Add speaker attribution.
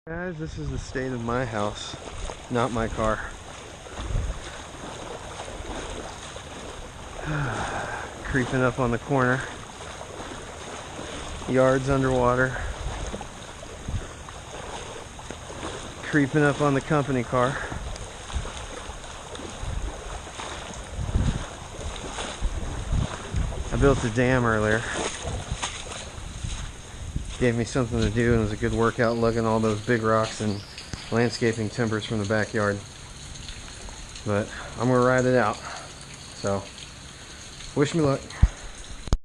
Speaker 1: Guys, this is the state of my house, not my car. Creeping up on the corner. Yards underwater. Creeping up on the company car. I built a dam earlier. Gave me something to do, and it was a good workout lugging all those big rocks and landscaping timbers from the backyard. But I'm gonna ride it out. So, wish me luck.